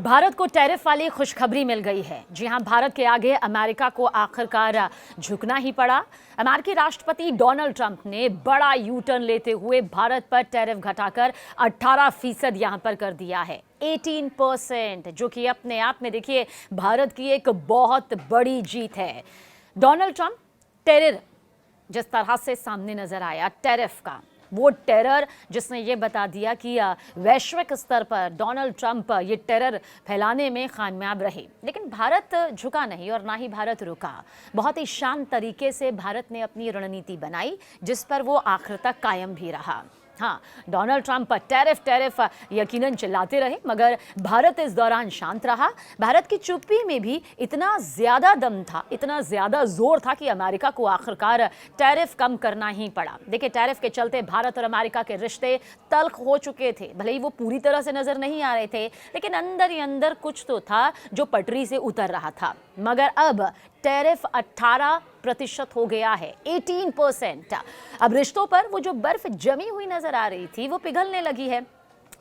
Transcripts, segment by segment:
भारत को टैरिफ वाली खुशखबरी मिल गई है। जी हां, भारत के आगे अमेरिका को आखिरकार झुकना ही पड़ा। अमेरिकी राष्ट्रपति डोनाल्ड ट्रंप ने बड़ा यू टर्न लेते हुए भारत पर टैरिफ घटाकर 18% यहां पर कर दिया है। 18%, जो कि अपने आप में देखिए भारत की एक बहुत बड़ी जीत है। डोनाल्ड ट्रंप टेरर जिस तरह से सामने नजर आया, टैरिफ का वो टेरर जिसने ये बता दिया कि वैश्विक स्तर पर डोनाल्ड ट्रंप ये टेरर फैलाने में कामयाब रहे, लेकिन भारत झुका नहीं और ना ही भारत रुका। बहुत ही शांत तरीके से भारत ने अपनी रणनीति बनाई, जिस पर वो आखिर तक कायम भी रहा। हाँ, डोनाल्ड ट्रंप टैरिफ यकीनन चिल्लाते रहे, मगर भारत इस दौरान शांत रहा। भारत की चुप्पी में भी इतना ज्यादा दम था, इतना ज्यादा जोर था कि अमेरिका को आखिरकार टैरिफ कम करना ही पड़ा। देखिए, टैरिफ के चलते भारत और अमेरिका के रिश्ते तल्ख हो चुके थे। भले ही वो पूरी तरह से नजर नहीं आ रहे थे, लेकिन अंदर ही अंदर कुछ तो था जो पटरी से उतर रहा था। मगर अब टैरिफ 18% हो गया है, 18%। अब रिश्तों पर वो जो बर्फ जमी हुई नजर आ रही थी वो पिघलने लगी है।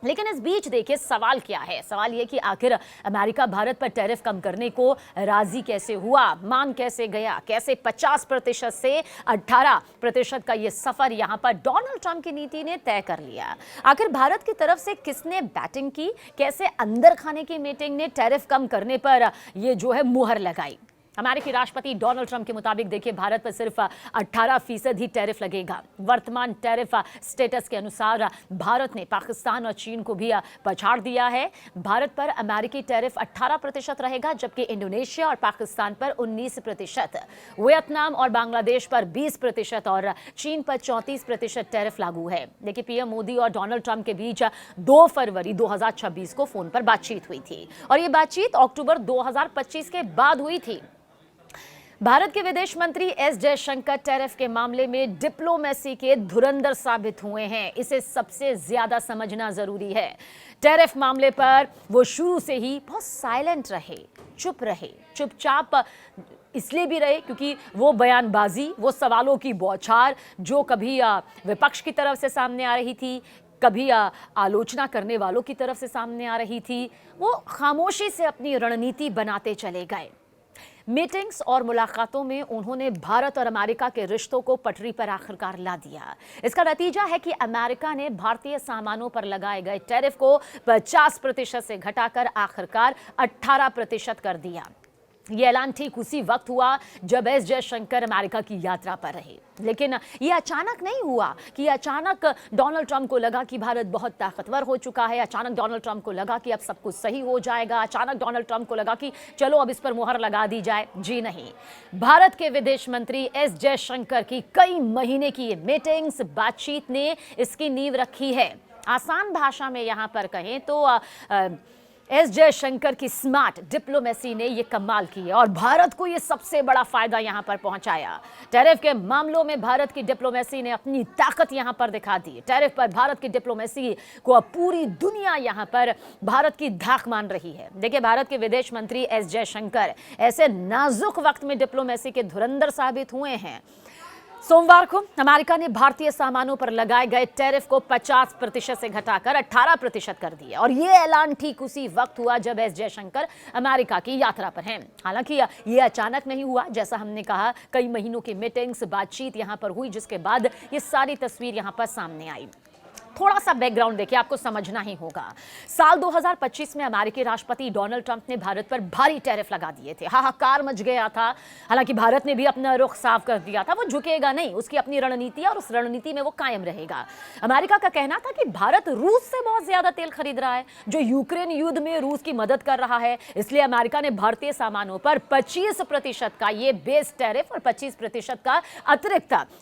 लेकिन इस बीच देखिए सवाल क्या है। सवाल ये कि आखिर अमेरिका भारत पर टैरिफ कम करने को राजी कैसे हुआ, मान कैसे गया, कैसे 50% से 18% का ये सफर यहां पर डोनाल्ड ट्रंप की नीति ने तय कर लिया। आखिर भारत की तरफ से किसने बैटिंग की, कैसे अंदर खाने की मीटिंग ने टैरिफ कम करने पर ये जो है मुहर लगाई। अमेरिकी राष्ट्रपति डोनाल्ड ट्रंप के मुताबिक देखिए भारत पर सिर्फ 18% ही टैरिफ लगेगा। वर्तमान टैरिफ स्टेटस के अनुसार भारत ने पाकिस्तान और चीन को भी पछाड़ दिया है। भारत पर अमेरिकी टैरिफ 18% रहेगा, जबकि इंडोनेशिया और पाकिस्तान पर 19%, वियतनाम और बांग्लादेश पर 20% और चीन पर 34% टैरिफ लागू है। देखिए, पीएम मोदी और डोनाल्ड ट्रंप के बीच 2 फरवरी 2026 को फोन पर बातचीत हुई थी और ये बातचीत अक्टूबर 2025 के बाद हुई थी। भारत के विदेश मंत्री एस जयशंकर टैरिफ के मामले में डिप्लोमेसी के धुरंधर साबित हुए हैं। इसे सबसे ज्यादा समझना जरूरी है। टैरिफ मामले पर वो शुरू से ही बहुत साइलेंट रहे, चुप रहे, चुपचाप इसलिए भी रहे क्योंकि वो बयानबाजी, वो सवालों की बौछार जो कभी विपक्ष की तरफ से सामने आ रही थी, कभी आलोचना करने वालों की तरफ से सामने आ रही थी, वो खामोशी से अपनी रणनीति बनाते चले गए। मीटिंग्स और मुलाकातों में उन्होंने भारत और अमेरिका के रिश्तों को पटरी पर आखिरकार ला दिया। इसका नतीजा है कि अमेरिका ने भारतीय सामानों पर लगाए गए टैरिफ को 50% से घटाकर आखिरकार 18% कर दिया। यह ऐलान ठीक उसी वक्त हुआ जब एस जयशंकर अमेरिका की यात्रा पर रहे। लेकिन यह अचानक नहीं हुआ कि अचानक डोनाल्ड ट्रंप को लगा कि भारत बहुत ताकतवर हो चुका है, अचानक डोनाल्ड ट्रंप को लगा कि अब सब कुछ सही हो जाएगा, अचानक डोनाल्ड ट्रंप को लगा कि चलो अब इस पर मुहर लगा दी जाए। जी नहीं, भारत के विदेश मंत्री एस जयशंकर की कई महीने की मीटिंग्स, बातचीत ने इसकी नींव रखी है। आसान भाषा में यहां पर कहें तो एस जयशंकर की स्मार्ट डिप्लोमेसी ने यह कमाल की है और भारत को यह सबसे बड़ा फायदा यहां पर पहुंचाया। टैरिफ के मामलों में भारत की डिप्लोमेसी ने अपनी ताकत यहां पर दिखा दी। टैरिफ पर भारत की डिप्लोमेसी को अब पूरी दुनिया यहां पर भारत की धाक मान रही है। देखिए, भारत के विदेश मंत्री एस जयशंकर ऐसे नाजुक वक्त में डिप्लोमेसी के धुरंधर साबित हुए हैं। सोमवार को अमेरिका ने भारतीय सामानों पर लगाए गए टैरिफ को 50% से घटाकर 18% कर दिया और यह ऐलान ठीक उसी वक्त हुआ जब एस जयशंकर अमेरिका की यात्रा पर हैं। हालांकि यह अचानक नहीं हुआ, जैसा हमने कहा कई महीनों की मीटिंग्स, बातचीत यहां पर हुई, जिसके बाद ये सारी तस्वीर यहां पर सामने आई। थोड़ा सा बैकग्राउंड देखिए, आपको समझना ही होगा। साल 2025 में अमेरिकी राष्ट्रपति डोनाल्ड ट्रंप ने भारत पर भारी टैरिफ लगा दिए थे। हाहाकार मच गया था। हालांकि भारत ने भी अपना रुख साफ कर दिया था, वो झुकेगा नहीं, उसकी अपनी रणनीति है और उस रणनीति में वो कायम रहेगा। अमेरिका का कहना था कि भारत रूस से बहुत ज्यादा तेल खरीद रहा है, जो यूक्रेन युद्ध में रूस की मदद कर रहा है, इसलिए अमेरिका ने भारतीय सामानों पर 25% का ये बेस टैरिफ और 25% का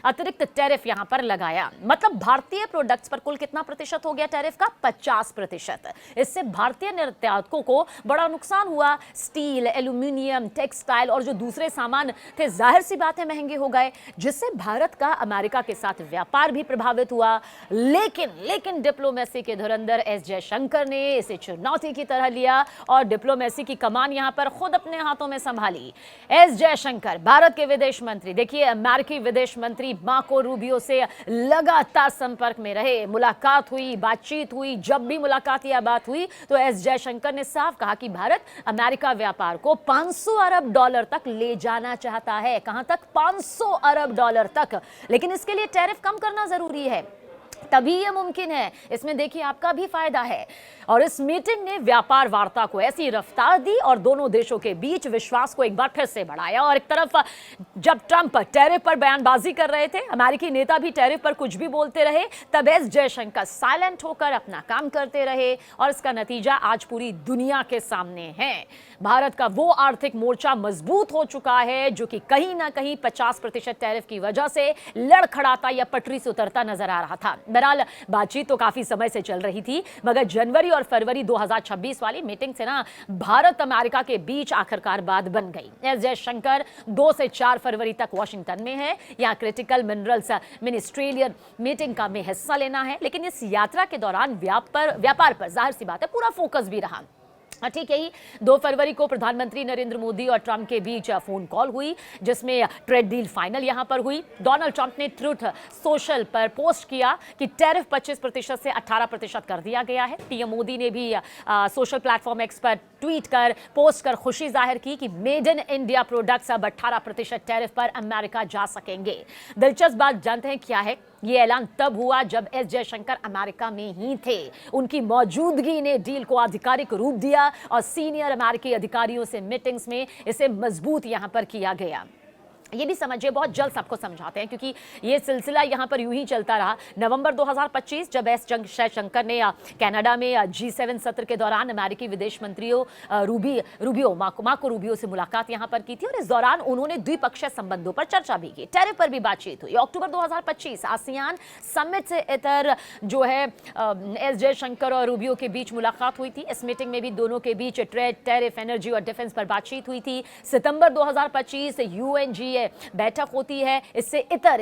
अतिरिक्त टैरिफ यहां पर लगाया। मतलब भारतीय प्रोडक्ट्स पर कुल कितना प्रतिशत हो गया टैरिफ का? 50%। इससे भारतीय निर्यातकों को बड़ा नुकसान हुआ। स्टील, एल्यूमिनियम, टेक्सटाइल और जो दूसरे सामान थे, जाहिर सी बात है महंगे हो गए, जिससे भारत का अमेरिका के साथ व्यापार भी प्रभावित हुआ। लेकिन डिप्लोमेसी के धुरंधर एस जयशंकर ने इसे चुनौती की तरह लिया और डिप्लोमेसी की कमान यहां पर खुद अपने हाथों में संभाली। एस जयशंकर भारत के विदेश मंत्री, देखिए अमेरिकी विदेश मंत्री मार्को रूबियो से लगातार संपर्क में रहे, मुलाकात मुलाकात हुई, बातचीत हुई, जब भी मुलाकात या बात हुई तो एस जयशंकर ने साफ कहा कि भारत अमेरिका व्यापार को 500 अरब डॉलर तक ले जाना चाहता है। कहां तक? 500 अरब डॉलर तक। लेकिन इसके लिए टैरिफ कम करना जरूरी है, तभी यह मुमकिन है। इसमें देखिए आपका भी फायदा है। और इस मीटिंग ने व्यापार वार्ता को ऐसी रफ्तार दी और दोनों देशों के बीच विश्वास को एक बार फिर से बढ़ाया। और एक तरफ जब ट्रंप टैरिफ पर बयानबाजी कर रहे थे, अमेरिकी नेता भी टैरिफ पर कुछ भी बोलते रहे, तब एस जयशंकर साइलेंट होकर अपना काम करते रहे। और इसका नतीजा आज पूरी दुनिया के सामने है। भारत का वो आर्थिक मोर्चा मजबूत हो चुका है जो कि कहीं ना कहीं 50% टैरिफ की वजह से लड़खड़ाता या पटरी से उतरता नजर आ रहा था। बहरहाल बातचीत तो काफी समय से चल रही थी, मगर जनवरी और फरवरी 2026 वाली मीटिंग से ना भारत अमेरिका के बीच आखिरकार बात बन गई। एस जयशंकर 2 से 4 फरवरी तक वॉशिंगटन में है। यहाँ क्रिटिकल मिनरल्स मिनिस्ट्रियल मीटिंग का में हिस्सा लेना है। लेकिन इस यात्रा के दौरान व्यापार पर जाहिर सी बात है पूरा फोकस भी रहा। ठीक है ही 2 फरवरी को प्रधानमंत्री नरेंद्र मोदी और ट्रंप के बीच फोन कॉल हुई, जिसमें ट्रेड डील फाइनल यहां पर हुई। डोनाल्ड ट्रंप ने ट्रुथ सोशल पर पोस्ट किया कि टैरिफ 25% से 18% कर दिया गया है। पीएम मोदी ने भी सोशल प्लेटफॉर्म एक्स पर ट्वीट कर पोस्ट कर खुशी जाहिर की कि मेड इन इंडिया प्रोडक्ट्स अब 18% टैरिफ पर अमेरिका जा सकेंगे। दिलचस्प बात जानते हैं क्या है? ये ऐलान तब हुआ जब एस जयशंकर अमेरिका में ही थे। उनकी मौजूदगी ने डील को आधिकारिक रूप दिया और सीनियर अमेरिकी अधिकारियों से मीटिंग्स में इसे मजबूत यहां पर किया गया। ये भी समझिए, बहुत जल्द सबको समझाते हैं क्योंकि ये सिलसिला यहाँ पर यूं ही चलता रहा। नवंबर 2025 जब एस जयशंकर ने कनाडा में G7 सत्र के दौरान अमेरिकी विदेश मंत्रियों मार्को रूबियो से मुलाकात यहाँ पर की थी और इस दौरान उन्होंने द्विपक्षीय संबंधों पर चर्चा भी की। टैरिफ पर भी बातचीत हुई। अक्टूबर 2025 आसियान समिट से इतर जो है एस जयशंकर और रूबियो के बीच मुलाकात हुई थी। इस मीटिंग में भी दोनों के बीच ट्रेड, टैरिफ, एनर्जी और डिफेंस पर बातचीत हुई थी। सितंबर 2025 UNGA बैठक होती है। इससे इतर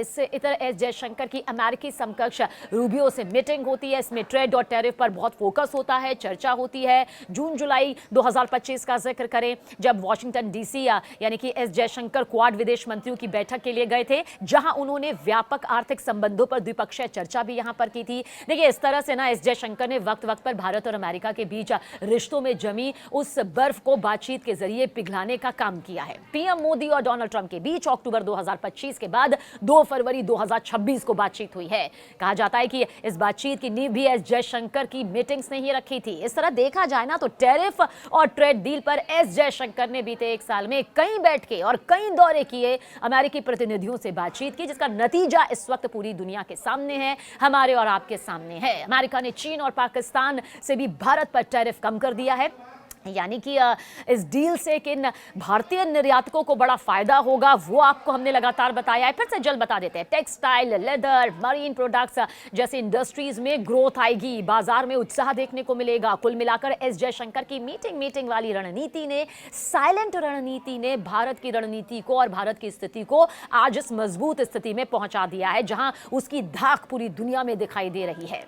एस जयशंकर की अमेरिकी समकक्ष रूबियो से मीटिंग होती है। इसमें ट्रेड और टैरिफ पर बहुत फोकस होता है, चर्चा होती है। जून जुलाई 2025 का जिक्र करें जब वॉशिंगटन डीसी यानी कि एस जयशंकर क्वाड विदेश मंत्रियों की बैठक के लिए गए थे, जहां उन्होंने व्यापक आर्थिक संबंधों पर द्विपक्षीय चर्चा भी यहां पर की थी। देखिए इस तरह से ना एस जयशंकर ने वक्त वक्त पर भारत और अमेरिका के बीच रिश्तों में जमी उस बर्फ को बातचीत के जरिए पिघलाने का काम किया है। पीएम मोदी और डोनाल्ड ट्रंप के बीच अक्टूबर 2025 के बाद 2 फरवरी 2026 को बातचीत हुई है। कहा जाता है कि इस बातचीत की नींव भी एस जयशंकर की मीटिंग्स ने ही रखी थी। इस तरह देखा जाए ना तो टैरिफ और ट्रेड डील पर एस जयशंकर ने बीते 1 साल में कई बैठकें और कई दौरे किए, अमेरिकी प्रतिनिधियों से बातचीत की, जिसका नतीजा इस वक्त पूरी दुनिया के सामने है, हमारे और आपके सामने है। अमेरिका ने चीन और पाकिस्तान से भी भारत पर टैरिफ कम कर दिया है। यानी कि इस डील से किन भारतीय निर्यातकों को बड़ा फायदा होगा वो आपको हमने लगातार बताया है। फिर से जल्द बता देते हैं। टेक्सटाइल, लेदर, मरीन प्रोडक्ट्स जैसे इंडस्ट्रीज में ग्रोथ आएगी, बाजार में उत्साह देखने को मिलेगा। कुल मिलाकर एस जयशंकर की मीटिंग वाली रणनीति ने, साइलेंट रणनीति ने भारत की रणनीति को और भारत की स्थिति को आज इस मजबूत स्थिति में पहुंचा दिया है जहां उसकी धाक पूरी दुनिया में दिखाई दे रही है।